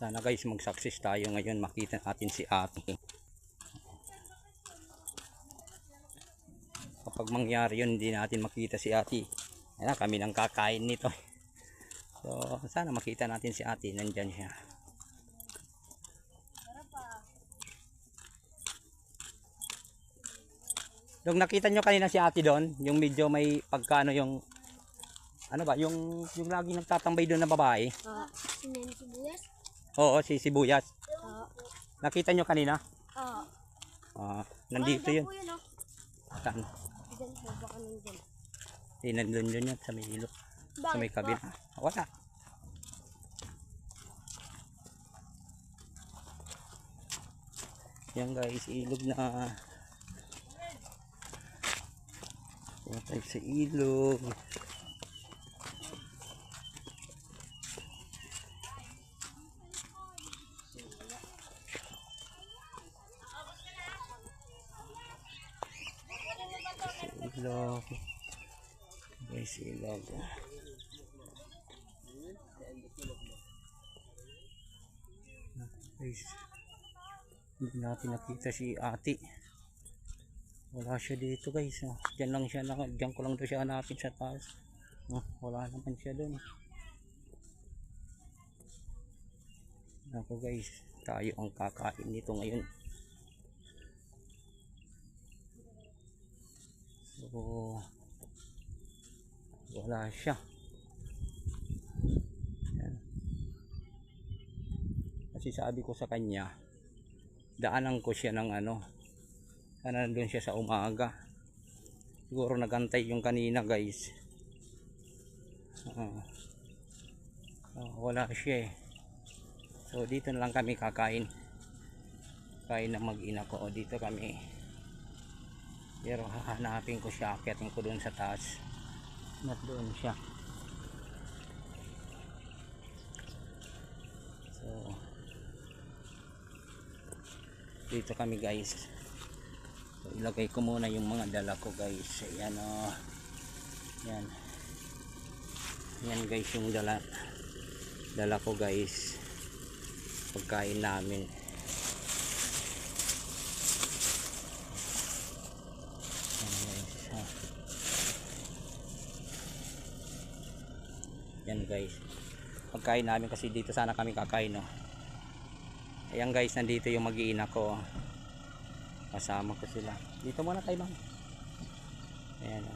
Sana guys mag-success tayo ngayon, makita natin si ate. Kapag mangyari yun, hindi natin makita si ate. Ayan, kami nang kakain nito. So sana makita natin si ate, nandyan siya. Nung nakita nyo kanina si ate doon, yung medyo may pagkaano yung ano ba, yung lagi nagtatambay doon na babae. Si Sibuyas? Oo, si Sibuyas. Nakita nyo kanina? Oo. Nandito yun. Saan? Diyan po, baka nandyan. Nandun yun sa may ilog. Sa may kabila. Wala. Yan guys, ilog na. Yan tayo sa ilog. Ilog. Guys, ilog. Guys, hindi natin nakita si ate. Wala siya dito guys. Diyan lang siya, diyan ko lang daw siya hanapin sa taas. Wala naman siya doon. Ako guys, tayo ang kakain nito ngayon. So wala siya. Yan. Kasi sabi ko sa kanya, daanan ko siya ng ano, sana nandun siya sa umaga. Siguro nagantay yung kanina guys. Wala siya eh. So dito na lang kami kakain. Kain na mag-ina ko. Dito kami. Pero hahanapin ko siya. Akyatin ko doon sa taas. Not doon siya. So dito kami guys. So, ilagay ko muna yung mga dala ko guys. Ayan o. Yan. Yan guys yung dala ko guys. Pagkain namin. Yan guys. Pagkain namin kasi dito sana kami kakain no. Ayan guys, nandito yung mag-iina ko. Kasama ko sila. Dito muna tayo bang. Ayan o.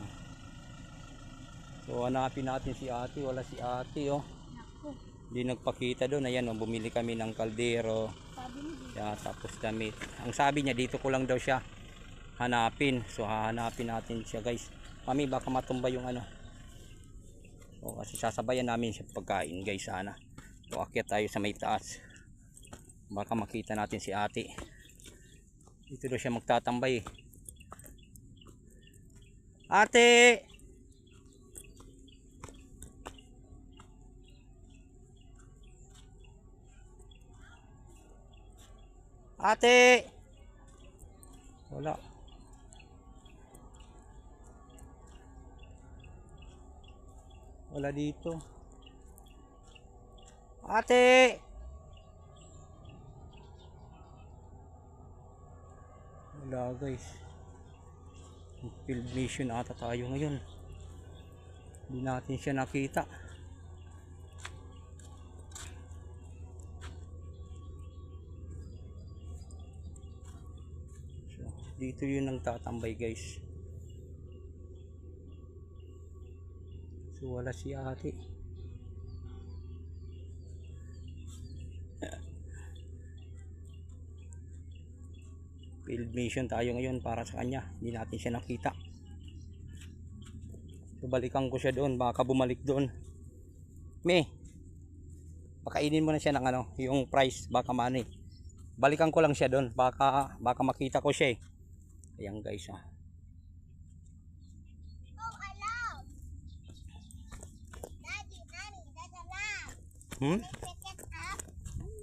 So hanapin natin si ate. Wala si ate oh. Hindi nagpakita doon. Ayan o, bumili kami ng kaldero. Yeah, tapos damit. Ang sabi niya dito ko lang daw siya hanapin. So hahanapin natin siya guys. Mami baka matumba yung ano. O kasi sasabayan namin siya pagkain guys sana. So akyat tayo sa may taas. Baka makita natin si ate. Dito daw siya magtatambay. Ate! Ate! Wala. Wala dito. Ate! Wala guys. Field mission ata tayo ngayon. Hindi natin siya nakita. So, dito yun ang tatambay guys. So wala si ate. Field mission tayo ngayon para sa kanya. Hindi natin siya nakita. So balikan ko siya doon. Baka bumalik doon. Me, pakainin mo na siya ng ano, yung price. Baka mani. Balikan ko lang siya doon. Baka makita ko siya eh. Ayan guys ah. Hmm?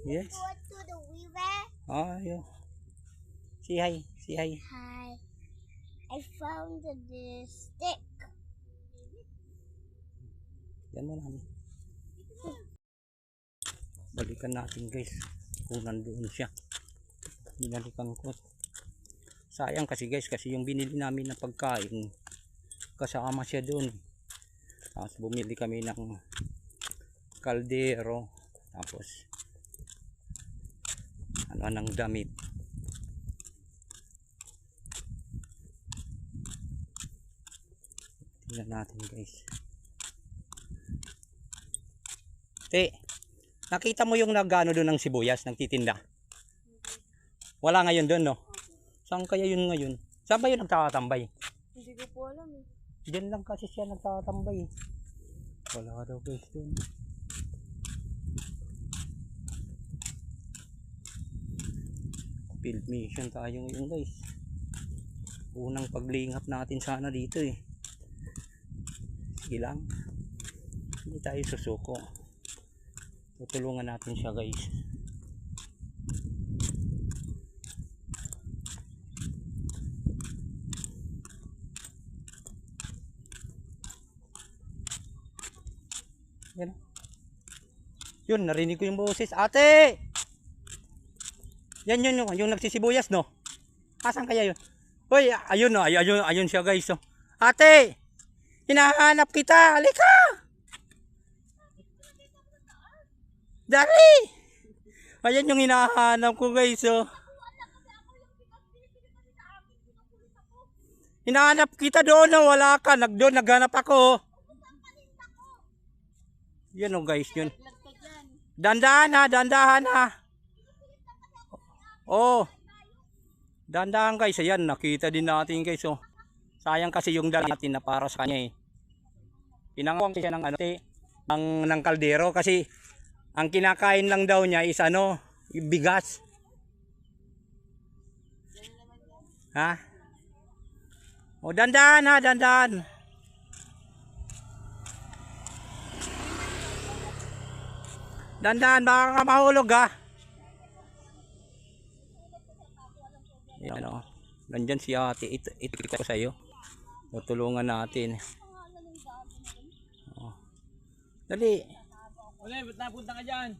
Yes. Go to the river. Ayo. Say hi. Say hi. Hi. I found this stick. Yan mo namin. Balikan natin guys kung nandoon siya. Binalikan ko. Sayang kasi guys, kasi yung binili namin na pagkain kasama siya doon. Tapos bumili kami ng kaldero, tapos ano ng damit. Tingnan natin guys. Nakita mo yung nagano doon ng sibuyas, nagtitinda? Wala ngayon doon, no? Saan kaya yun ngayon? Saan ba yun nagtatambay? Hindi ko po alam eh. Diyan lang kasi siya nagtatambay. Wala daw guys doon. Field mission tayo ngayon guys. Unang paglingap natin sana dito eh. Sige lang. Hindi tayo susuko. Tutulungan natin siya guys. Yan. Yun, narinig ko yung boses. Ate! Yan yun, yung nagsisibuyas, no? Asan kaya yun? Hoy, ayun, no? Ayun siya guys. No? Ate! Hinahanap kita! Halika! Dali! Ayan yung hinahanap ko guys. Oh. Hinahanap kita doon, no? Wala ka. Naghanap ako. Yan oh guys, yun. Dandahan ha. Oh. Dandahan guys, ayan, nakita din natin guys oh. Sayang kasi yung dala natin na para sa kanya eh. Pinangawang siya ng ng kaldero kasi ang kinakain lang daw niya is bigas. Ha? Oh, dandahan ha, dandahan. Dandahan, baka ka mahulog ha. Yan o. Nandyan si ate. Ito ko sa iyo. Tutulungan natin. Oh. Dali. Wala, ba't napunta ka dyan?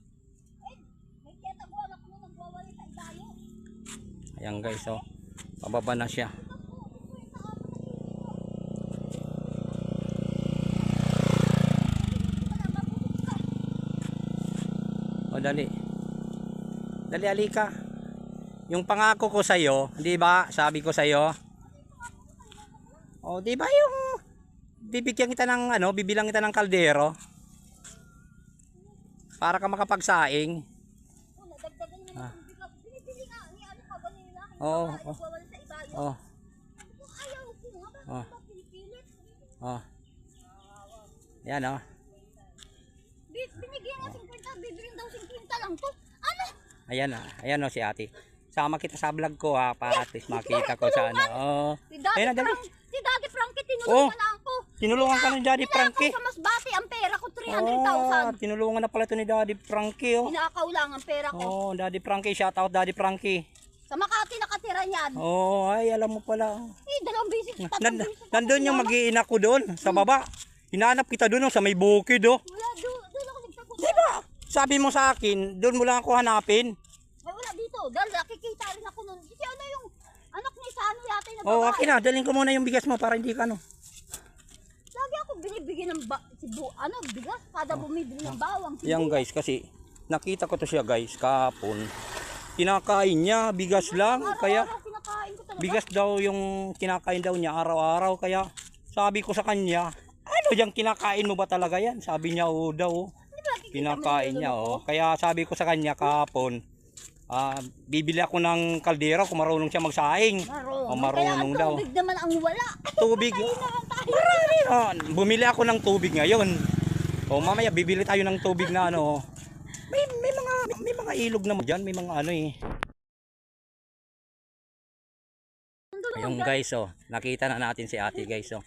Ayan guys oh. Pababa na siya. O dali. Dali alika. Yung pangako ko sa iyo, 'di ba? Sabi ko sa iyo. O 'di ba yung bibigyan kita ng bibilang kita ng kaldero para ka makapagsaing. Ah. Oo. Oh. Oh. Oh. Yan oh. Binigyan na 50, bibiling daw 50 lang to. Ano? Ayan o si ate. Sama kita sa vlog ko ha, para at least makita ko sa Oh. Ayun na, dali. Si Daddy Frankie, tinulungan na ako. Tinulungan ka ni Daddy Frankie. Sa Masbate, ang pera ko 300,000. Tinulungan na pala ito ni Daddy Frankie oh. Inakaw lang ang pera ko. Oh, Daddy Frankie, shout out Daddy Frankie. Sa Makati nakatira niyan. Oh, ay alam mo pala. Dalawang bisis, tatlong bisis. Nandun yung mag-iinak ko doon sa baba. Hinahanap kita doon sa may bukid oh. Wala, doon ako nagtagos. Diba? Sabi mo sa akin, doon mo lang ako hanapin. Ay, wala dito. Dahil nakikita rin ako nun. Kasi yung anak ni Sano yata yung Oh, babae. akin na, dalhin ko muna yung bigas mo para hindi ka Lagi ako binibigyan ng bigas. Kada bumibili ng bawang. Yan guys, kasi nakita ko to siya guys kahapon. Kinakain niya, bigas lang. Kaya Araw-araw kinakain ko talaga. bigas daw yung kinakain daw niya araw-araw. Kaya sabi ko sa kanya, ano yung kinakain mo ba talaga yan? Sabi niya, oo daw. Kinakain niya oh. Kaya sabi ko sa kanya kahapon, bibili ako ng kaldero kung marunong siya magsaing. Marunong Kaya daw. tubig naman ang wala. Tubig. Marami. Bumili ako ng tubig ngayon. O mamaya bibili tayo ng tubig na may mga ilog naman diyan, may mga eh. Ayun guys oh, nakita na natin si ate guys oh.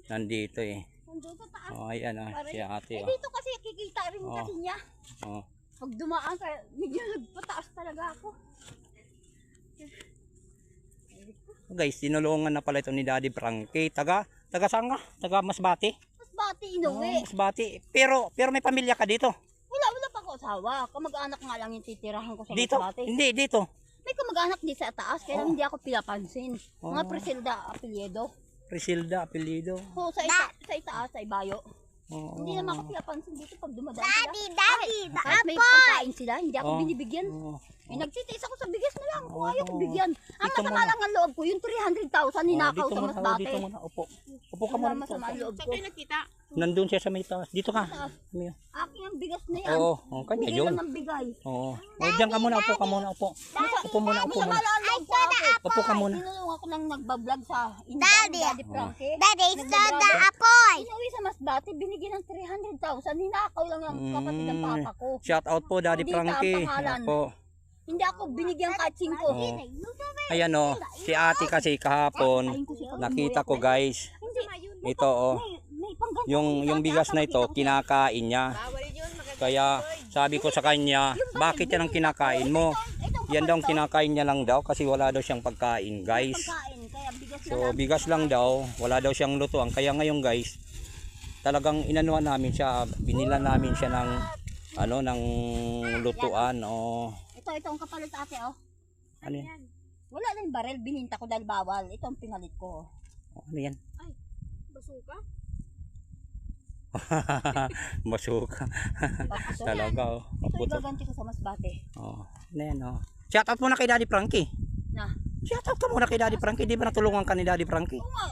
Nandito eh. Nandun sa taas. Oh, ayan si ate oh. Dito kasi kikita rin kasi niya. Oh. Pag dumaan ka, medyo nagpataas talaga ako. Guys, tinulungan na pala ito ni Daddy Frankie. Taga saan ka? Taga Masbate? Masbate inuwi. Masbate. Pero may pamilya ka dito. Wala pa ako. asawa. Kamag-anak nga lang yung titirahan ko sa Dito? Masbate. Hindi, dito. May kamag-anak di sa taas, kaya Oo. hindi ako pinapansin. Mga Oo. Prisilda apelyido. Prisilda, apelido. So, sa itaas, sa ibayo. Oo. Hindi naman ako pinapansin dito pag dumadaan sila. Daddy, Kahit may pagkain sila, hindi ako Oo. binibigyan. Oo. Eh, nagtitiis ako sa bigas na lang kung Oo. ayaw ko bigyan. Ang Dito masama lang ang loob ko, yung 300,000 ninakaw dito sa muna, Masbate. dito muna, upo. Upo ka Wala muna. masama ang loob ko. Nandun siya sa may taas. Dito ka. Mia. Akin ang bigas na yan. Oo, kanya Bigay yun. lang ng bigay. Oo. O, diyan ka muna, upo ka muna, upo. Upo muna, upo muna. Masama lang ang loob ko ako. Upo ka muna. Tinulungan ako ng nagbablog sa Daddy. Daddy Frankie. Daddy, it's not the Nagbablog. apoy. Inuwi sa Masbate, binigyan ng 300,000. Ninakaw lang ang kapatid ng papa ko. Shout out po, Daddy Dito ang Frankie. pangalan. Opo. Hindi ako binigyan kahit 5. Oo. Ayan o, si ate kasi kahapon, nakita ko guys. Hindi. Ito o, May pangganyan. yung bigas na ito, kinakain niya. Kaya sabi ko sa kanya, bakit yan ang kinakain mo? Yan daw ang kinakain niya lang daw kasi wala daw siyang pagkain guys. Pagkain, kaya bigas na So lang. bigas lang daw, wala daw siyang lutuan. Kaya ngayon guys, talagang inanuan namin siya, binilan namin siya ng ano ng lutuan o Ito ang kapalit ate oh. ano yan? Wala na yung barel, bininta ko dahil bawal. Ito ang pinalit ko. Ano yan? Basuka? Masuka. Talaga oh. Ito Puto. igaganti ko sa Masbate. Oh, ano yan oh. Shout out muna kay Daddy Frankie. Na. Shout out ka muna kay Daddy Frankie. Di ba natulungan ka ni Daddy Frankie? Oo nga.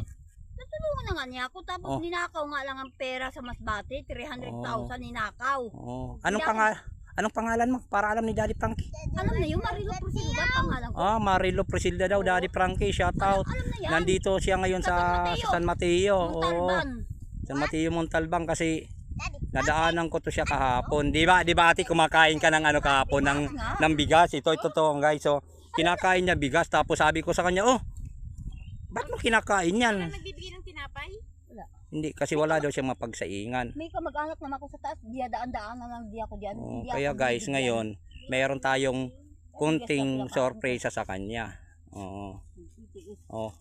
Natulungan na nga niya ako. Tapos Oh. ninakaw nga lang ang pera sa Masbate. 300,000 ninakaw. Oh. Hindi Anong pangalan mo? Para alam ni Daddy Frankie. Alam na yung Marilo Prosilda pangalan ko. Ah, Marilo Presilda daw, Daddy Frankie. Shout out. Alam na yan. Nandito siya ngayon sa San Mateo. Oo. Montalban. San Mateo Montalban kasi nadaanan ko to siya kahapon. Di ba ate kumakain ka ng ano kahapon ng bigas. Ito totoo guys. So kinakain niya bigas tapos sabi ko sa kanya, "Oh, ba't mo kinakain yan?" Nagbibigay ng tinapay? Wala. Hindi kasi wala daw siyang mapagsaingan. May kamag-anak naman ako sa taas. Daan-daan na lang di ako dyan. Oh, Hindi kaya ako guys binibigyan. ngayon mayroon tayong kunting sorpresa sa kanya. Oo. Oh.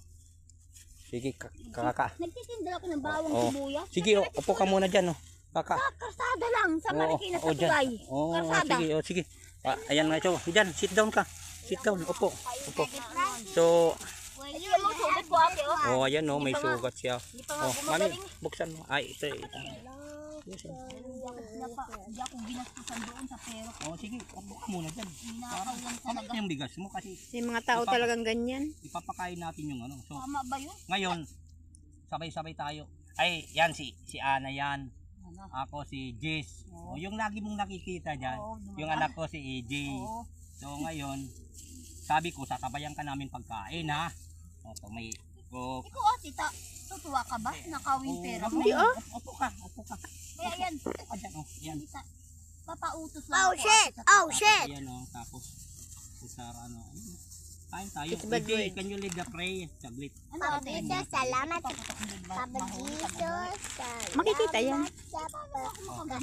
Sige kaka. Nagtitinda ako ng bawang Oo. sibuyas. Sige, upo ka muna diyan, oh. Kaka. Sa karsada lang. Sa Oo, Marikina sa oo, dyan. Tulay. Oo, Karsada. sige, sige. Ayan nga ito. Diyan, sit down ka. Sit down, upo. Upo. So, Ito yung mga sugat ko ate oh. oh, ayan oh, may sugat siya. Hindi pa nga Oh, mami, gumagaling. buksan mo. Ay, ito. Yes, Hindi ako ginastusan doon sa pera ko. oh, sige, upo ka muna diyan. Ninakaw lang Ano talaga. yung bigas mo kasi May mga tao talagang ganyan. ipapakain natin yung ano. So, Tama ba yun? ngayon, sabay-sabay tayo. Ay, yan si Ana yan. Ano? Ako si Jess. Oh, yung lagi mong nakikita diyan. Oo, dumaan. Yung anak ko si AJ. Oo. So ngayon, sabi ko sasabayan ka namin pagkain ha. Opo, may cook. Ikaw ate, tutuwa ka ba? Nakawin pera mo. Hindi ah. Opo ka, opo ka. Kaya yan. Opo dyan, oh. Yan. Papautos lang Oh ako, shit! ate, sa Oh papa. shit! Ayan oh, tapos Sara ano. Ayun. Kain tayo. It's bad AJ, way. can you lead the pray? Saglit. Ano ate? Jesus, salamat. Papa Jesus, Makikita yan.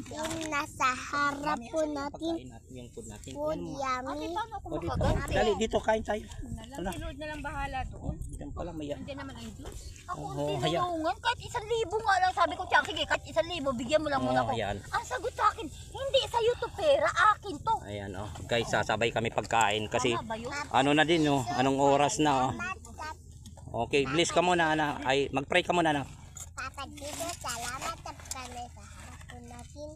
Yung nasa harap po natin, Pagkain natin yung food natin. food Yan mo. Ate, yummy. paano ako O, dito. makaganti? Dali, dito kain tayo. Ala, Si Lord na lang bahala doon. diyan pala may Diyan naman ang Diyos. Ako Oo, ang tinulungan. Kahit 1,000 nga lang. Sabi ko, Tiyak, sige, kahit 1,000, bigyan mo lang muna Oh, ako. ayan. Ang sagot sa akin, hindi sa'yo to pera, akin to. Ayan oh. Guys, sasabay kami pagkain kasi Tama ba yun? ano na din oh, anong oras na oh. Okay, bless ka muna na. Ay, mag-pray ka muna na. Papa Jesus, salamat sa kami sa harap po natin.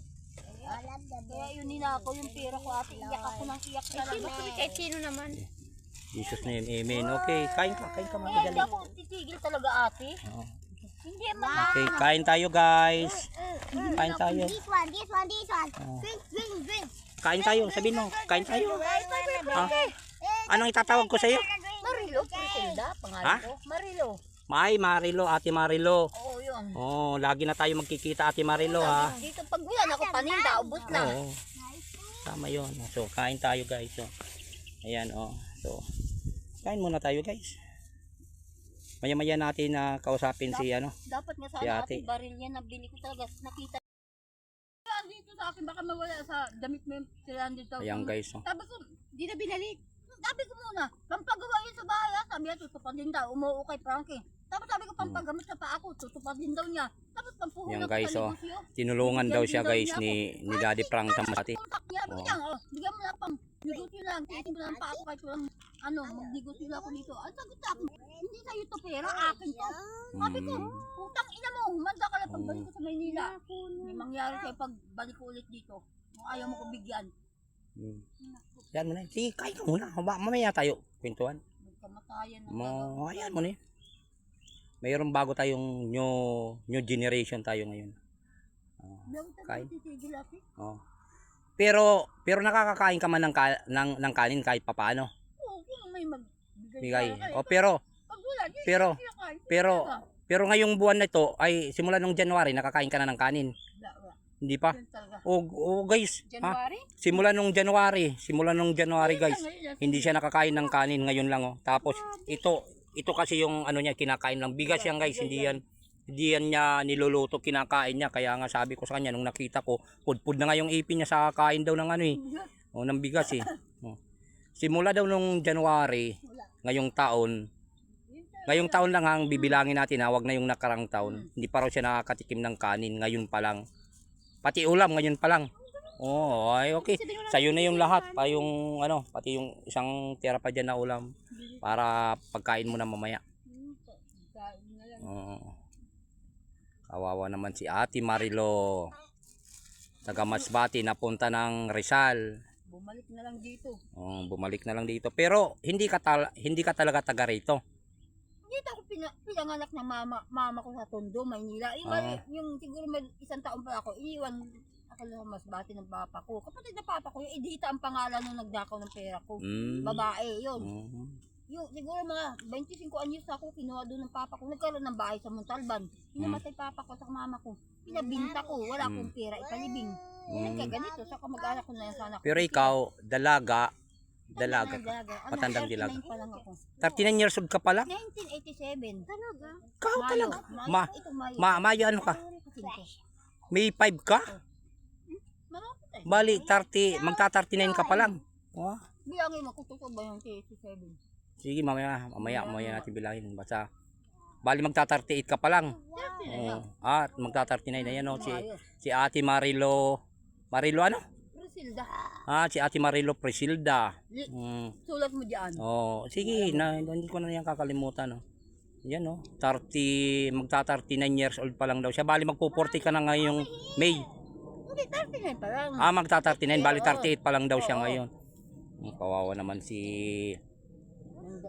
All of the Kaya yun ninakaw yung pera ko ate. Iyak ako ng iyak talaga. Kahit sino naman. Jesus name, amen. Okay, kain ka Kaya mga hindi dali. ako titigil talaga ate. Oo. Hindi man. Okay, kain tayo guys. Kain tayo. This one, this one, this one. Oh. Drink, drink, drink. Kain tayo, sabihin mo, kain tayo. Ha? Anong itatawag ko sa iyo? Marilo, Priscilla, Ha? pangalan ko. Marilo. Marilo, Ate Marilo. Oo, yun. Oh, lagi na tayo magkikita Ate Marilo ha. Dito pag wala na ako paninda, ubos na. Oo. Tama 'yon. So, kain tayo guys. So, ayan oh. So, kain muna tayo guys. Maya-maya natin na kausapin si ano. Dapat nga Si sana ate. ate, baril niya, nabili ko talaga. Nakita. Dito sa akin, baka mawala sa damit mo yung 300,000. Ayan guys. Oh. Sabi ko, di na binalik. Sabi ko muna, pampagawa yun sa bahay ha. Sabi niya, tutupan din daw. Umuo kay Frankie. Tapos sabi ko, pampagamot sa pa ako, tutupad din daw niya. Tapos pampuhulog Yan ko guys, sa oh. negosyo. Tinulungan daw siya guys ni Daddy Frank sa Masbate. Kontak niya, bigyan, bigyan mo na pang negosyo lang. Tiisin mo lang pa ako kahit walang, magnegosyo lang ako dito. Ang sagot sa akin, hindi sa'yo to pera, akin to. Sabi ko, putang ina mo, humanda ka lang pagbalik ko sa Maynila. May mangyari sa'yo pagbalik ko ulit dito. Kung ayaw mo ko bigyan. Yan mo na. Sige, kain ka muna. Mamaya tayo. Kwentuhan. Magkamatayan na. Ayan mo na. Mayroon bago tayong new generation tayo ngayon. Kain. Oh. Pero nakakakain ka man ng kanin kahit papaano. Oo, kung may magbigay. Bigay. para kayo. Oh, pero Pag wala, di pero sila kain. pero ngayong buwan na ito ay simula nung January nakakain ka na ng kanin. Wala. Hindi pa? Yun talaga. Guys, ha? January? Simula nung January guys, hindi siya nakakain ng kanin ngayon lang oh. Tapos ito kasi yung ano niya kinakain lang bigas yan guys, hindi yan niya niluluto, kinakain niya. Kaya nga sabi ko sa kanya nung nakita ko, pudpud na nga yung ipin niya sa kain daw ng ano eh. O ng bigas eh. Oh. Simula daw nung January, ngayong taon lang ang bibilangin natin, wag na yung nakarang taon. Hindi pa raw siya nakakatikim ng kanin ngayon pa lang. Pati ulam ngayon pa lang. Oh, ay okay. Sa'yo na yung lahat, pa yung pati yung isang tira pa diyan na ulam para pagkain mo na mamaya. Oh. Kawawa naman si Ate Marilo. Taga Masbate napunta ng Rizal. Bumalik na lang dito. Oh, bumalik na lang dito. Pero hindi ka talaga taga rito. Dito ako pinanganak ng mama ko sa Tondo, Maynila. Yung siguro may isang taon pa ako, iniwan ako sa Masbate ng papa ko. Kapatid na papa ko, yung Edita ang pangalan nung nagdakaw ng pera ko. Babae, yun. Yung siguro mga 25 anyos ako, kinuha doon ng papa ko. Nagkaroon ng bahay sa Montalban. Pinamatay papa ko sa mama ko. Pinabinta ko, wala akong pera, ikalibing. Nagkaganito, saka mag-anak ko na yan sana. Pero ikaw, dalaga ka. Matandang dilaga. 39 pa lang ako. 39 years old ka pala? 1987. Talaga? Ikaw talaga. Mayo. Mayo ano ka? May 5 ka? Malapit eh. Bali, magta-39 ka pa lang. Oh. Bilangin mo kung totoo ba yung 87. Sige, mamaya natin bilangin. Basta, bali magta-38 ka pa lang. Oh. Magta-39 na yan oh. Si Ate Marilo. Marilo ano? Prisilda. Si Ate Marilo Prisilda. Sulat mo dyan. Oh, sige, hindi ko na yan kakalimutan oh. Yan oh, magta-39 years old pa lang daw siya. Bali magpo-40 ka na ngayong May. Hindi, 39 pa lang. Magta-39, bali 38 pa lang daw siya ngayon. Kawawa naman si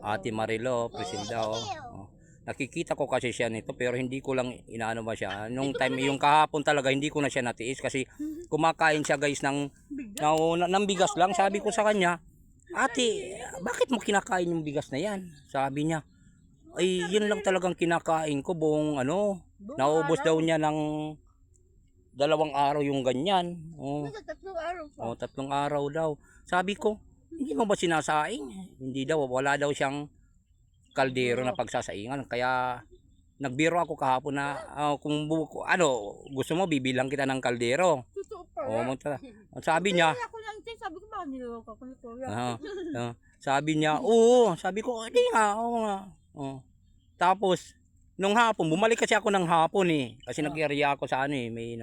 Ate Marilo Prisilda oh. Nakikita ko kasi siya nito pero hindi ko lang inaano ba siya. Nung time yung kahapon talaga hindi ko na siya natiis kasi kumakain siya guys ng bigas lang. Sabi ko sa kanya, "Ate, bakit mo kinakain yung bigas na yan?" Sabi niya, "Ay, yun lang talagang kinakain ko buong naubos daw niya ng 2 araw yung ganyan." Oh. 3 araw pa. 3 araw daw. Sabi ko, "Hindi mo ba sinasaing?" Hindi daw, wala daw siyang kaldero na pagsasaingan. Kaya nagbiro ako kahapon na kung gusto mo bibilang kita ng kaldero. Totoo pa. Sabi niya, Ako lang din, sabi ko ba niloko ko nito. sabi niya, oo. Sabi ko, hindi nga, oo nga. Tapos, nung hapon, bumalik kasi ako ng hapon eh. Kasi nag-area ako sa may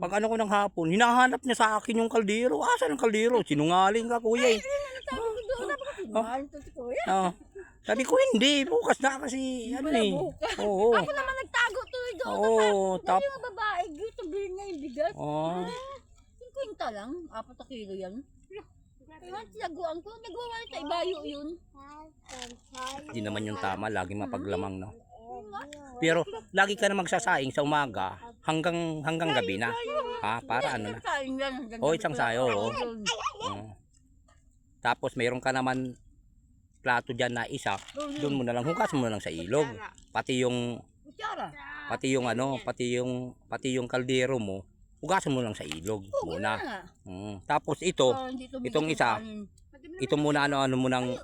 Pag ko ng hapon, hinahanap niya sa akin yung kaldero. Asan ang kaldero? Sinungaling ka, kuya eh. Sabi ko hindi, bukas na kasi Oo. Ako naman nagtago tuloy doon. Oo, Dahil yung babae, gusto bilhin niya yung bigas. Oo. 50 lang, 4 kilo yan. Kaya tinaguan ko, nagawa sa ibayo yun. Hindi naman yung tama, laging mapaglamang no. Pero lagi ka na magsasaing sa umaga hanggang gabi na. Para na. Isang sayo. Tapos mayroon ka naman plato diyan na isa, doon mo na lang hugas mo na lang sa ilog. Pati yung kaldero mo, hugasan mo lang sa ilog muna. Tapos itong isa, ito muna mo nang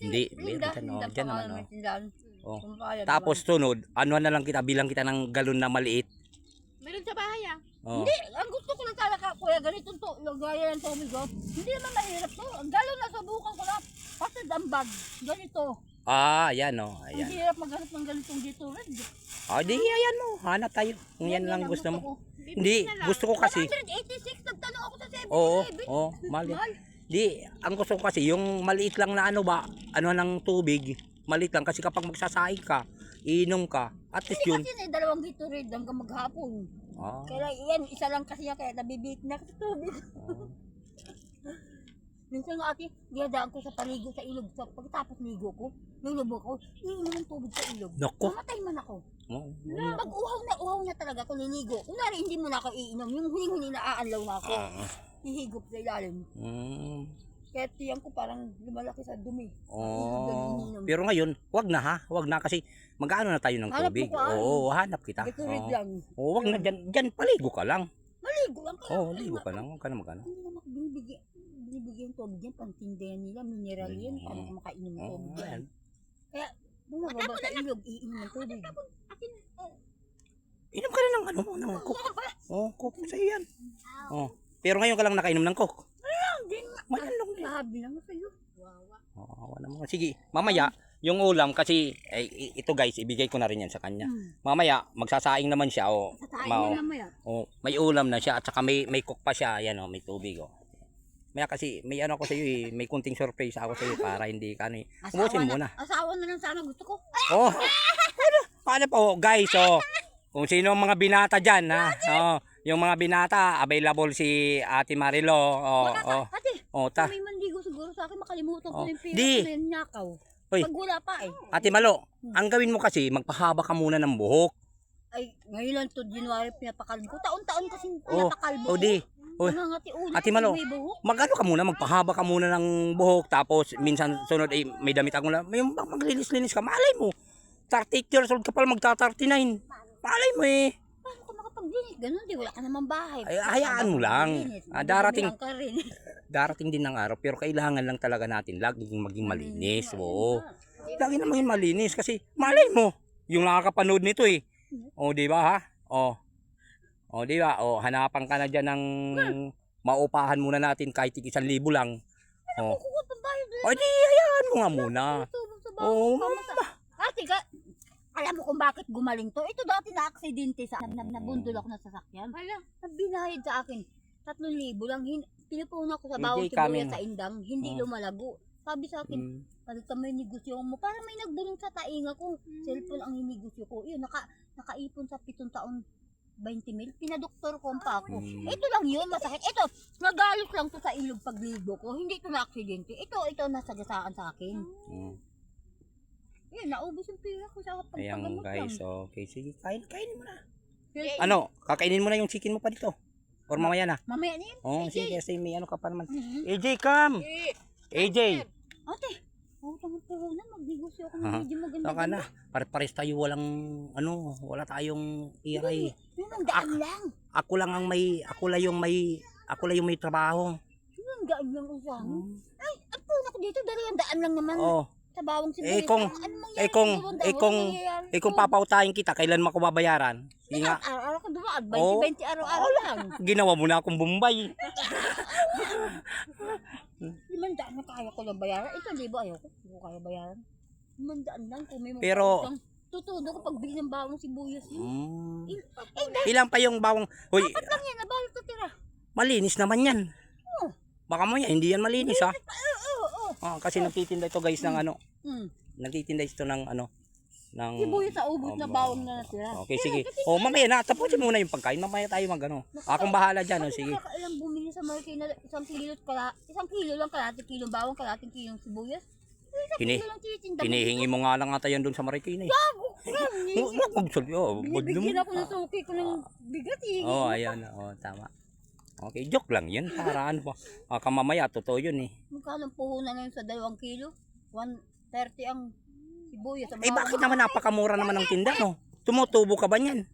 hindi, diyan naman Tapos sunod, na lang kita, bilang kita ng galon na maliit. Meron sa bahay Hindi, ang gusto ko lang talaga, kuya, ganito to, lagaya ng tubig. Hindi naman mahirap to. Ang galon na subukan ko lang, basta dambag, ganito. Ah, ayan o. Ang Ayan. hirap maghanap ng ganitong Gatorade. Ah, di, ayan mo. Hanap tayo. Kung yan lang ang gusto mo. ko. Hindi, gusto ko kasi. 186, nagtanong ako sa 7-Eleven. Oo, mahal yan. Di, ang gusto ko kasi, yung maliit lang na ano ba, ano ng tubig, maliit lang. Kasi kapag magsasaing ka, iinom ka, at least yun. Kasi na dalawang Gatorade hanggang maghapon. Ah, Kaya yan, isa lang kasi yan, kaya nabibit na sa tubig. Minsan nga ate, diyadaan ko sa paligo sa ilog. Sa pagkatapos ligo ko, lulubog ko, iinom ng tubig sa ilog. Naku. Mamatay man ako. Oo. Pag uhaw na talaga ako niligo. Kunwari hindi mo na ako iinom. Yung huling-huli na aanlaw na ako. Hihigop sa ilalim. Kaya tiyan ko parang lumalaki sa dumi. Oh. Pero ngayon, wag na ha. Wag na kasi mag-ano na tayo ng Hanap tubig. mo pa, Oo, hanap kita. Gatorade Oo. lang. Oo, wag na dyan. Dyan, paligo ka lang. Maligo lang kaya. Oo, ligo ka lang. Huwag ka na mag-ano. Hindi naman ako binibigyan tubig yan. Pantindayan nila, mineral yan. Paano ka makainom ng Oo, tubig yan? ayan. Kaya bumababa sa ilog, iinom ng tubig. Inom ka na ng ano mo, ng coke. Oo, coke sa'yo yan. Oo. Pero ngayon ka lang nakainom ng coke. Malalong din. Sabi naman sa'yo. Oo, naman. Sige, mamaya, yung ulam kasi, ito guys, ibigay ko na rin yan sa kanya. Mamaya, magsasaing naman siya. O, Sa tayo na mamaya. may ulam na siya at saka may coke pa siya. Ayan o, may tubig o. Maya kasi, may ano ako sa iyo may kunting surprise ako sa iyo para hindi ka ano eh. Umusin mo na. Asawa na lang sana gusto ko. Oh, ano po guys, oh. Kung sino ang mga binata dyan, ha. Oh, yung mga binata, available si Ate Marilo. Oh, oh. Ate, Oh, ta. may mandigo siguro sa akin, makalimutan ko Oh, na yung pera di. ko na yung nakaw. Hoy. Pag wala pa eh. Ate Malo, ang gawin mo kasi, magpahaba ka muna ng buhok. Ay, ngayon lang to, January, pinapakalbo ko. Taon-taon kasi Oh, pinapakalbo oh di. Oh, Nangangati ulo. Ate Malo, may buhok. magano ka muna, magpahaba ka muna ng buhok, tapos minsan sunod ay may damit ako na, may maglinis-linis ka, malay mo. 38 years old ka pala, magta-39. Malay mo eh. Paano ka makapaglinis? Ganun, di wala ka naman bahay. Ay, hayaan mo lang. Darating. Ka rin. Darating din ng araw, pero kailangan lang talaga natin laging maging malinis. Oo. Lagi na maging malinis kasi malay mo, yung nakakapanood nito eh. O, di ba ha? O, di ba? O, hanapan ka na dyan ng maupahan muna natin kahit 1,000 lang. O, Kukuha pang bayad doon. o di, hayaan mo nga muna. Tubog sa Oo, bahay. Ate ka, alam mo kung bakit gumaling to? Ito dati na aksidente sa nabundol ako na sasakyan. Hala, binayad sa akin. 3,000 lang. Pinupuna ko sa bawang Hindi sibuyas kami- sa indang. Hindi lumalago. Sabi sa akin, Mm. palitan mo yung negosyo mo. Parang may nagbulong sa tainga ko. Cellphone ang hinegosyo ko. Yun, nakaipon sa 7 taon. 20 mil. Pinadoktor ko pa ako. Ito lang yun, masakit. Ito, nagalit lang to sa ilog pagligo ko. Hindi to na aksidente. Ito nasagasaan sa akin. Yun, naubos yung pera ko sa Ayan pagpagamot guys, lang. okay. Sige, kain mo na. Pero- Ano, kakainin mo na yung chicken mo pa dito? Or mamaya na? Mamaya na yun. Oo, sige, kasi may ano ka pa naman. Mhm. AJ, come! AJ! Ate, utang ang puhunan. Magnegosyo ako ng Aha. medyo maganda. Saka na, pares tayo walang, ano, wala tayong iray. Yun ang daan lang. Ako lang yung may trabaho. Yun ang daan lang ang sa amin. Ay, ang puno ko dito. Dali ang daan lang naman. Oh, Sa bawang sibuyas. Eh, kung- Ano mangyari eh, kung- sa eh, kung- Walang mangyayari. eh kung papautahin kita, kailan mo ako babayaran? Sige nga, Araw-araw ko dumaan. Oo. 20-20 araw-araw lang. ginawa mo na akong Bombay. 500 na kaya ko lang bayaran. Ito, 1,000 ayaw ko. Hindi ko kaya bayaran. 500 lang kung may mga Pero- pautang. Tutudo ko pag bili ng bawang sibuyas yun. Mm. Eh, Ilang pa yung bawang, hoy, dapat lang yan. Nabalot na tira. malinis naman yan. Oo. Baka mo yan, hindi yan malinis ha. Oo. Kasi nagtitinda ito guys ng ano, Hmm. nagtitinda ito ng ano, ng... Sibuyas sa ubos na bawang na natira. Okay, sige. O, mamaya na, tapusin muna yung pagkain. Mamaya tayo mag-ano. Akong bahala dyan, o, sige. Nakakailang bumili sa Marikina, 1 kilo lang kalating kilong bawang, kalating kilong sibuyas. Hini, Kilo lang tinitinda. hinihingi mo nga lang ata yan doon sa Marikina eh. Magsulbi, oh. Binibigyan ako ng suki ko ng bigat eh. Oh, ayan, oh, tama. Okay, joke lang yun. Para ano pa. Mamaya, totoo yun eh. Magkano puhunan ngayon sa 2 kilo? 130 ang sibuyas. Ang Eh, bawang, bakit naman napakamura naman ng tinda, no? Tumutubo ka ba niyan?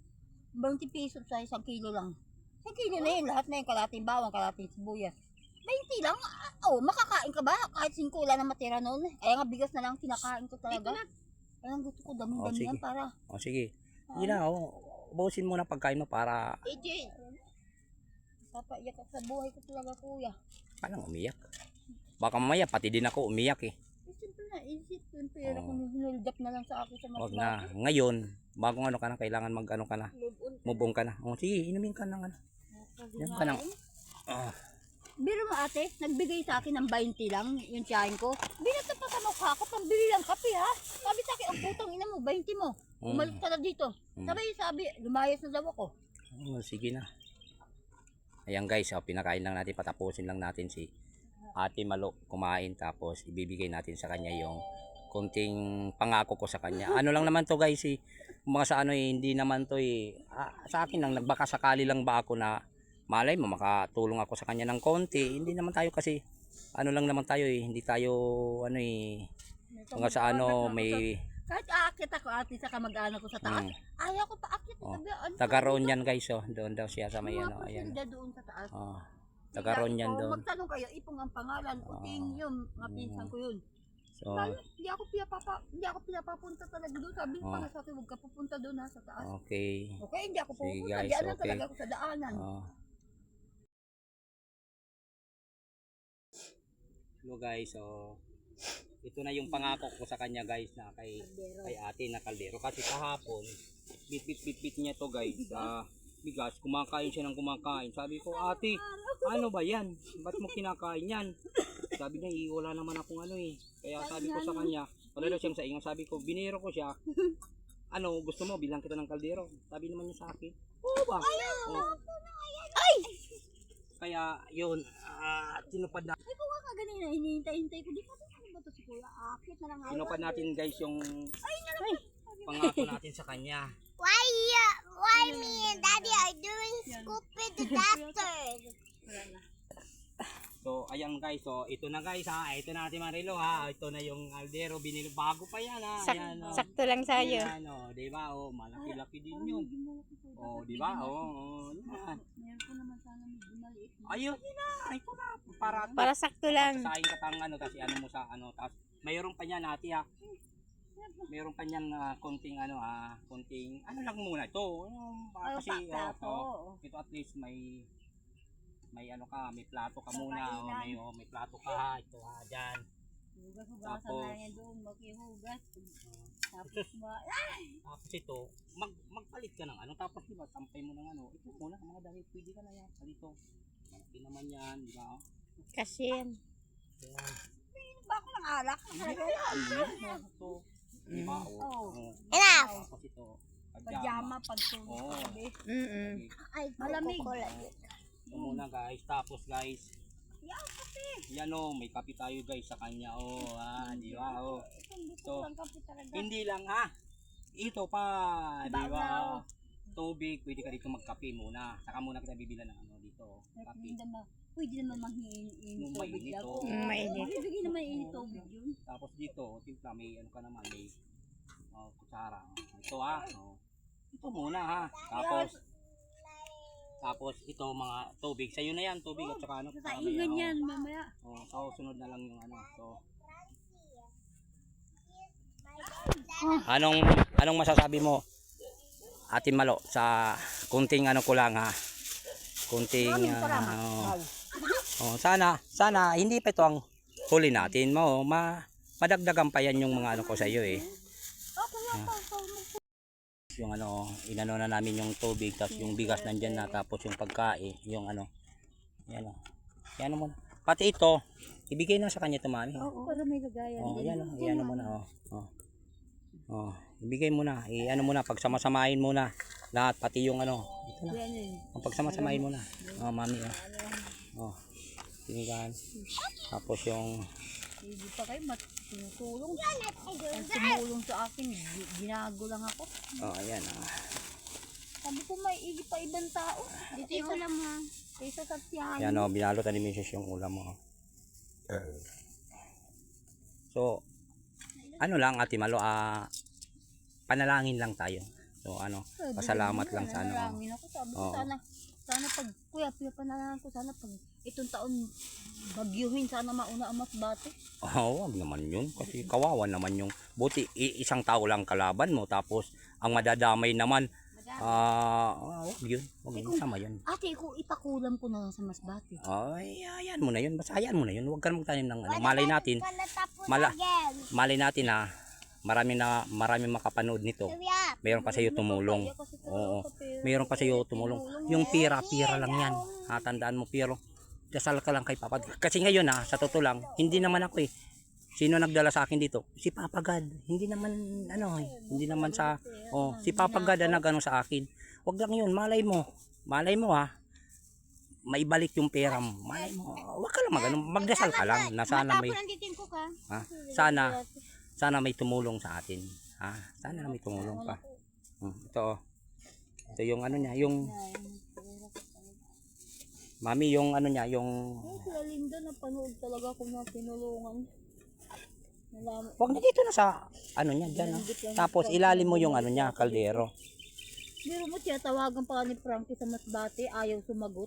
20 pesos sa 1 kilo lang. 1 kilo na yun, lahat na yun, kalating bawang, kalating sibuyas. 20 lang? Makakain ka ba? Kahit 5 wala na matira noon. Kaya nga bigas na lang kinakain ko talaga. Kaya gusto ko dami-dami sige. yan para. O, sige. Yun na, oh. Ubusin mo na pagkain mo para AJ! Papaiyak ako sa buhay ko talaga kuya. palang umiyak. Baka mamaya, pati din ako umiyak eh. Eh, simple naisip ko yung pera Oo. kung hold up na lang sa akin sa Wag masbate. na. Ngayon, bagong ano ka na, kailangan mag ano ka na. Lubon. Mubong ka na. O sige, inumin ka ng ano. Yan ka ng... Ah, Biro mo ate, nagbigay sa akin ng 20 lang yung tiyahin ko. Binato pa sa mukha ko, pambili lang kape ha. Sabi sa akin, ang putang ina mo, 20 mo. Umalis ka na dito. Sabi, lumayas na daw ako. oh, sige na. Ayan guys, pinakain lang natin, patapusin lang natin si Ate Malo kumain, tapos ibibigay natin sa kanya yung konting pangako ko sa kanya. Ano lang naman to guys, mga sa ano hindi naman to sa akin lang, baka sakali lang ba ako na malay mo makatulong ako sa kanya ng konti. Hindi naman tayo kasi ano lang naman tayo hindi tayo ano mga sa ano may Kahit aakit ako ate sa kamag-anak ko sa taas, ayaw ko pa akit. Oh, Sabi, ano, tagaroon yan guys, doon daw siya sa may mga ano, ayan. pasilda doon sa taas. Tagaroon yan Kung doon. magtanong kayo, ipong ang pangalan, uting yun, mga pinsan ko yun. So, Lalo, hindi ako pinapapunta talaga doon. Sabi pa nga sa akin, huwag ka pupunta doon ha, sa taas. okay. Okay, hindi ako Sige, pupunta. guys, Diyan lang okay. talaga ako sa daanan. Hello guys, so ito na yung pangako ko sa kanya guys na kay ate na kaldero, kasi kahapon bit niya to guys, bigas, kumakain siya ng kumakain. Sabi ko, ate, ano ba yan? Ba't mo kinakain yan? Sabi niya, wala naman akong ano Kaya sabi ko sa kanya, wala daw siyang saingan. Sabi ko, biniro ko siya. Ano, gusto mo, bilang kita ng kaldero? Sabi naman niya sa akin, oo ba? Oh. Kaya yun, tinupad na. Ay, kung nga ganina, hinihintay-hintay ko. Di pa ano ba ito si Kuya? Akit na lang ako. Tinupad natin guys yung pangako natin sa kanya. Why me and Daddy are doing stupid disasters? So, ayan guys, so ito na guys ito na Ate Marilo ito na yung aldero, binili bago pa yan ayan, Sakto lang sa'yo. Ayan, di ba, malaki-laki din yun. Di ba, yan. Meron ko naman sana medyo maliit. Ayun, yun na, ito na, Para sakto lang. saing ka pang kasi ano mo sa tapos mayroon pa niyan ate mayroon pa niyan konting konting lang muna ito, kasi ito at least may may plato ka muna, may plato ka ito diyan. Hugas-hugasan na yan doon, makihugas. Tapos Tapos ito, magpalit ka ng tapos diba, sampay mo ng ito muna, mga damit, pwede ka na yan, palito. Okay naman yan, di ba? Kasi yan. ba ako ng alak? Ito, di ba? Enough! Tapos ito, Pajama, pagtulog. Sabi. Ay, Malamig. Ito muna guys, tapos guys, yan may kape tayo guys sa kanya, di ba? So, hindi lang ito pa, di ba? Tubig, pwede ka dito magkape muna. Saka muna kita bibilan ng dito, kape. Pwede naman manghiinit tubig Mainit, ako. Mainit. Bibigyan naman init tubig yun. Tapos dito, timpla, may ka naman, may kutsara. Ito ito muna Tapos ito mga tubig. Sa'yo na yan, tubig at saka Sasaingan yan mamaya. So sunod na lang yung So Anong masasabi mo, Ate Malo, sa kunting ko lang kunting sana hindi pa ito ang huli natin mo, madagdagan pa yan yung mga ko sa iyo yung inano na namin yung tubig, tapos yung bigas nandyan na, tapos yung pagkain, yung yan mo pati ito ibigay na sa kanya ito, mami. Para may lagayan. Yan mo na ibigay mo na, mo na, pagsamasamahin mo na lahat, pati yung ito na, pagsamasamahin mo na, mami. Tinigan, tapos yung Hindi pa kayo tumutulong. Ang tumulong sa akin, ginago lang ako. ayan Sabi ko may igi pa ibang tao. Dito yung ulam ha. Kaysa sa tiyahan. yan binalot ni Mrs. yung ulam mo. So lang Ate Malo, panalangin lang tayo. So pasalamat lang sa Nanalangin ako. Sabi ko sana pag kuya panalangin ko, sana pag itong taon bagyuhin, sana mauna ang Masbate. Wag naman yun, kasi kawawa naman yung buti isang tao lang kalaban mo, tapos ang madadamay naman Wag yun. Wag yun. Tama yun. Ate, kung ipakulam ko na lang sa masbate. Ay, ayan mo na yun. Basta ayan mo na yun. Huwag ka na magtanim ng ano. Malay natin. Mala- malay natin ha. Marami makapanood nito. Mayroon pa sa iyo tumulong. Oo. Mayroon pa sa iyo tumulong. Yung pira lang yan. Tandaan mo, pero dasal ka lang kay Papa. Kasi ngayon sa totoo lang, hindi naman ako eh. Sino nagdala sa akin dito? Si Papa God. Hindi naman hindi naman si Papa God ang nagano sa akin. Wag lang 'yun, malay mo maibalik yung pera mo. Malay mo. Wag ka lang magdasal ka lang na sana may sana may tumulong sa atin. Sana may tumulong pa. Ito yung ano niya, yung Mami, yung ano niya, yung Sila Linda, napanood talaga ako na tinulungan. wag na dito na sa ano niya diyan. Tapos ilalim mo yung ano niya, kaldero. Biro mo siya, tawagan pa ni Frankie sa Masbate, ayaw sumagot.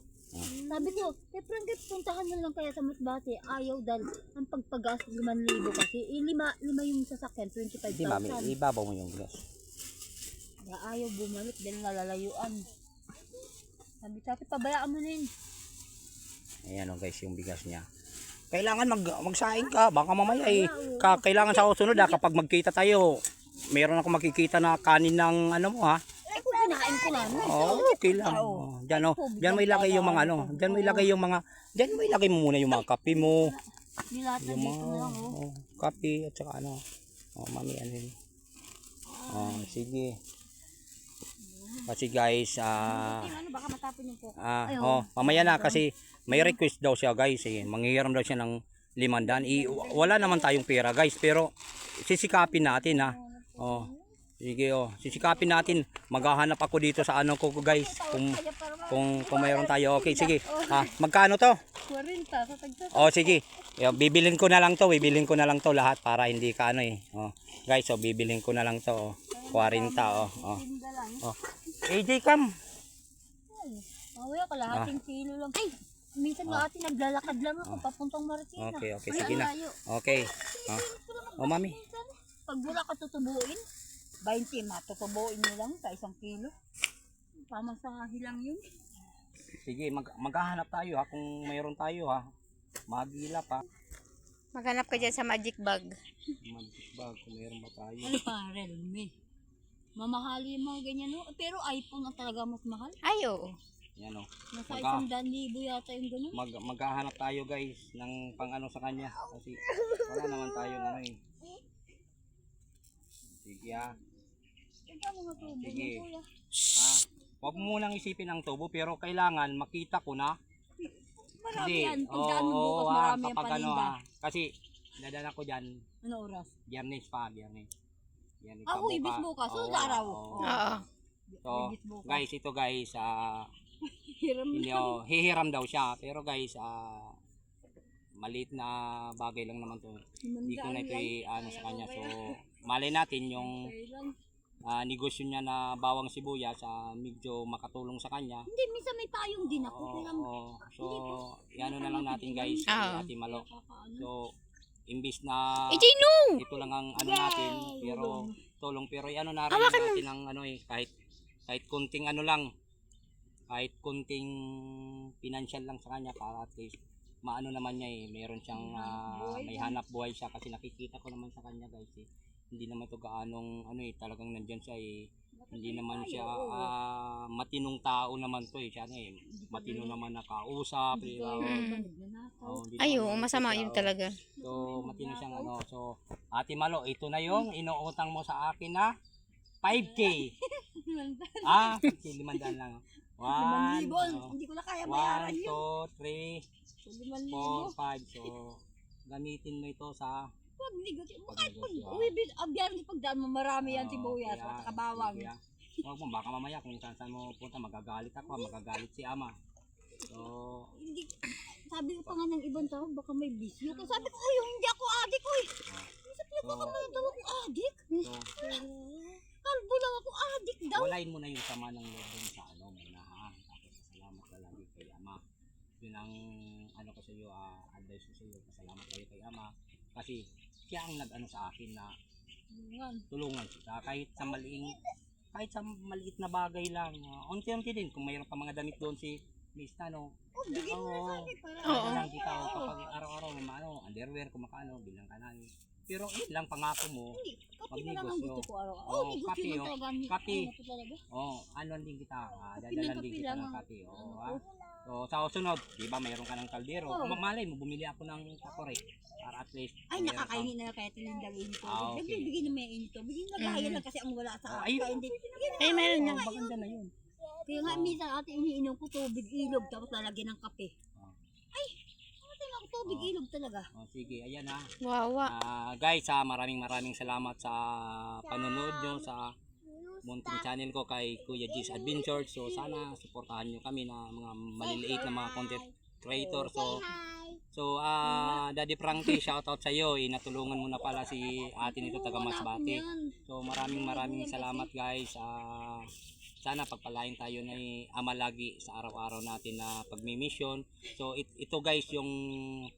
Sabi ko, Frankie, puntahan na lang kaya sa Masbate, ayaw dahil ang pagpagas 5,000 kasi. Lima yung sasakyan, 25,000. Di Mami, ibabaw mo yung gas. Kaya ayaw bumalik dahil nalalayuan. Sabi, pabayaan mo na yun. Ayan guys, yung bigas niya. Kailangan magsaing ka, baka mamaya kailangan sa susunod kapag magkita tayo. Meron ako makikita na kanin ng ano mo Eh kung kinain ko lang. Okay lang. Diyan mo ilagay yung mga diyan mo ilagay mo muna yung mga kape mo. Nilata Yung dito na lang kape at saka Mami, ano yun. Sige. Kasi guys, ano, baka matapon yung coke. mamaya na kasi may request daw siya guys manghihiram daw siya ng 500. Wala naman tayong pera guys, pero sisikapin natin sige sisikapin natin. Maghahanap ako dito sa ano ko guys kung mayroon tayo. Okay, sige. Magkano to? 40 sa tagsa. Sige. Bibilin ko na lang to lahat para hindi ka guys, bibilin ko na lang to 40 AJ Cam. Mamaya kalahating kilo lang. Ay, minsan nga ate naglalakad lang ako papuntang Marikina. Okay, sige na. Okay. Mami. Pag wala ka tutubuin, 20 matutubuin mo lang sa 1 kilo. Tama sa hilang yun. Sige, maghahanap tayo kung mayroon tayo Magila pa. Maghanap ka dyan sa magic bag. Magic bag kung mayroon ba tayo. Ano pa, Realme. Mamahali yung mga ganyan pero iPhone ang talaga mas mahal. Ay, oo. Yan Nasa 100,000 yata yung ganun. Maghahanap tayo guys ng pang sa kanya kasi wala naman tayong Sige Sige. Huwag mo munang isipin ang tubo pero kailangan makita ko na. Marami yan. Pagdaan mo bukas marami ang kapag paninda. Kasi dadala ko dyan Ano oras? Biyernes. Ako ibis bukas. So araw. Oo. So guys, ito guys Hiram hihiram daw siya pero guys maliit na bagay lang naman to. Hindi ko na ito sa kanya. So malay natin yung negosyo niya na bawang sibuyas medyo makatulong sa kanya. Hindi, minsan may payong din ako. So ano na lang natin guys, Ate Malo. So imbis na AJ, no! ito lang ang natin pero tulong pero na rin natin ang kahit kunting kahit kunting financial lang sa kanya para at least maano naman niya meron siyang may hanap buhay siya kasi nakikita ko naman sa kanya guys hindi naman to gaanong talagang nandiyan siya hindi naman siya matinong tao naman to siya matino naman na kausap Ay, oo, masama yun talaga. so matino siyang so Ate Malo, ito na yung inuutang mo sa akin na 5K 500 lang 1, 2, Hindi ko na kaya bayaran yun. 3, 4, 5 so gamitin mo ito sa Pag negosyo. Kahit pag biyernes pagdaan mo marami yan sibuyas at saka bawang. Huwag mo, baka mamaya kung saan mo punta magagalit ako, magagalit si Ama. So, Hindi, sabi ko pa nga ng ibang tao, baka may bisyo. Kaya sabi ko, hindi ako adik ko Sabi ko, baka may daw akong adik. Kalbo lang ako adik daw. walain mo na yung sama ng loob dun sa muna Tapos salamat ka lagi kay Ama. Yun ang ko sa iyo, advice ko sa iyo. Pasalamat kayo kay Ama. Kasi siya ang nag sa akin na tulungan kita kahit sa maliing kahit sa maliit na bagay lang, unti-unti din kung mayroon pa mga damit doon si Miss na no. Bigyan mo na Oo. sa akin para. Oo. Lang kita kapag araw-araw underwear kumakano bilang ka namin. Pero yun lang pangako mo. Hindi, kape na lang ang Magnegosyo. gusto ko araw. Oo, negosyo kape, lang oh. talaga. Kape. Ano po talaga? Ano din kita, Kape dadalan ng din kape kita lang ng ang- kape. ano Ha? ko. So sa susunod, di ba mayroon ka ng kaldero. Oo. Kung malay mo, bumili ako ng kapore para at least. Ay, mayroon nakakainin na kaya tinindang init ko. Ah, okay. Nagbibigay na may init ko. Bigyan na kaya lang kasi ang wala sa Ay, kaya hindi. Ay, meron na. Maganda na yun. Kaya nga minsan ate iniinom ko tubig ilog tapos lalagyan ng kape. Ay, namatay ako tubig ilog talaga. Sige, ayan ha. Wawa. Guys, maraming salamat sa panonood nyo sa munting channel ko kay Kuya G's Adventure. So sana suportahan nyo kami na mga maliliit na mga content creator. So Daddy Frankie, shoutout sa iyo. Natulungan mo na pala si ate nito taga Masbate. So maraming salamat guys. Sana pagpalain tayo na ama lagi sa araw-araw natin na pagmi-mission. So ito guys yung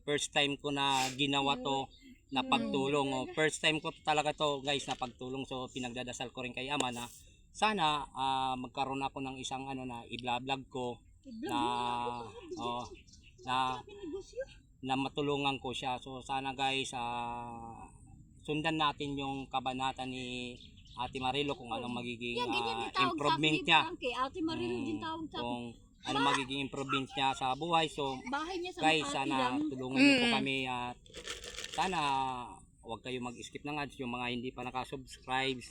first time ko na ginawa to na pagtulong. First time ko talaga to guys na pagtulong. So pinagdadasal ko rin kay ama na sana magkaroon ako ng isang na i-vlog ko na matulungan ko siya. So sana guys sundan natin yung kabanata ni Ate Marilo kung anong magiging improvement niya. Ate Marilo din tawag sa akin. Kung ano magiging improvement niya sa buhay. So Bahay niya sa guys, Makati sana lang. tulungan niyo po kami at sana huwag kayo mag-skip ng ads. Yung mga hindi pa nakasubscribe,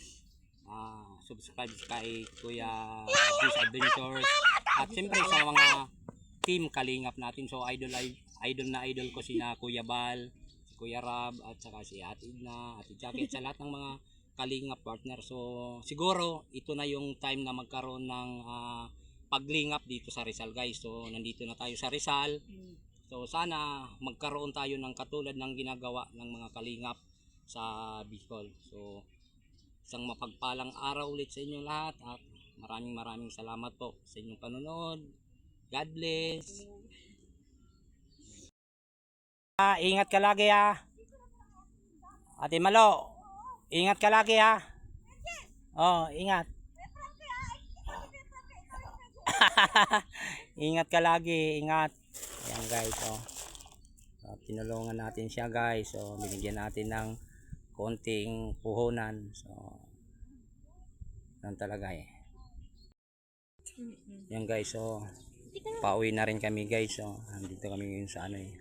subscribe kay Kuya G's Adventures. At siyempre sa mga team Kalingap natin. So idol na idol ko sina Kuya Bal, si Kuya Rab, at saka si Ate Idna, Ate Jackie, at sa lahat ng mga Kalingap partner. So siguro ito na yung time na magkaroon ng paglingap dito sa Rizal guys. So nandito na tayo sa Rizal. So sana magkaroon tayo ng katulad ng ginagawa ng mga Kalingap sa Bicol. So isang mapagpalang araw ulit sa inyo lahat at maraming salamat po sa inyong panonood. God bless. Ingat ka lagi ha. Ate Malo, ingat ka lagi ha. Ingat. Ingat ka lagi, ingat. Ayan guys, So, tinulungan natin siya guys. So, binigyan natin ng konting puhunan. So, yan talaga Yan guys, so pauwi na rin kami guys. So, nandito kami ngayon sa ayan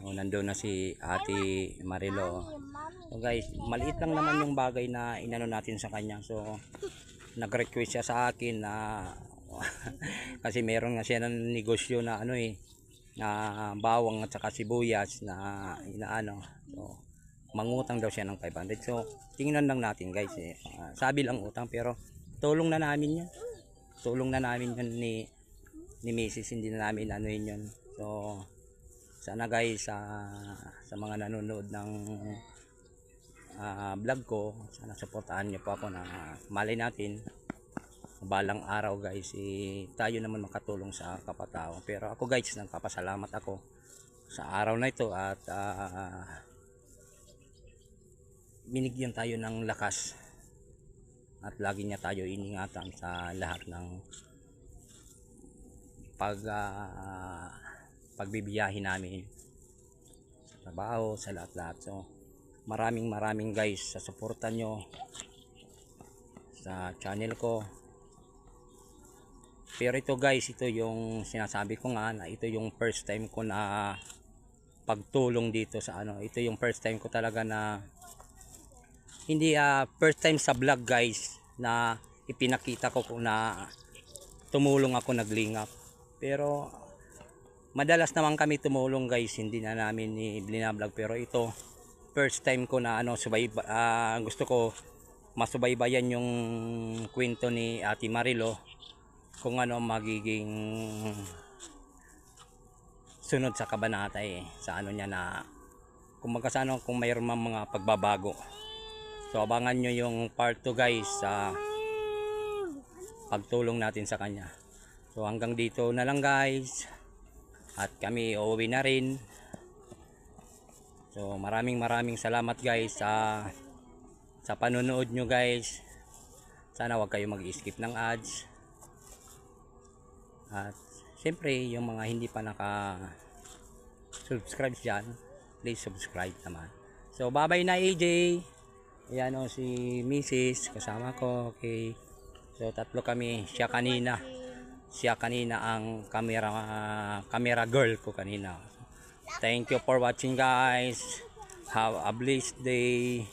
yung nandoon na si Ate Marilo. So guys, maliit lang naman yung bagay na inano natin sa kanya. So nag-request siya sa akin na kasi meron nga siya ng negosyo na na bawang at saka sibuyas na inaano. So mangutang daw siya ng 500. So tingnan lang natin guys. Sabi lang utang pero tulong na namin yan. Tulong na namin yun ni Mrs. Hindi na namin yun. So sana guys sa mga nanonood ng vlog ko, sana suportahan niyo po ako na malay natin balang araw guys tayo naman makatulong sa kapatao. Pero ako guys, nagpapasalamat ako sa araw na ito at binigyan tayo ng lakas at lagi niya tayo iningatan sa lahat ng pagbibiyahe namin sa trabaho, sa lahat-lahat. So maraming guys sa suporta nyo sa channel ko. Pero ito guys, ito yung sinasabi ko nga na ito yung first time ko na pagtulong dito sa ito yung first time ko talaga na hindi first time sa vlog guys na ipinakita ko kung na tumulong ako, naglingap. Pero madalas naman kami tumulong guys, hindi na namin binablog. Pero ito first time ko na gusto ko masubaybayan yung kwento ni Ate Marilo kung magiging sunod sa kabanata sa niya na kung kung mayroon mga pagbabago. So abangan nyo yung part 2 guys sa pagtulong natin sa kanya. So hanggang dito na lang guys at kami uuwi na rin. So maraming salamat guys sa sa panonood nyo guys. Sana wag kayo mag-skip ng ads. At siyempre yung mga hindi pa naka-subscribe dyan, please subscribe naman. So bye bye na AJ. Ayan o si Mrs. kasama ko. Okay. So tatlo kami. Siya kanina ang camera girl ko kanina. Thank you for watching guys. Have a blessed day.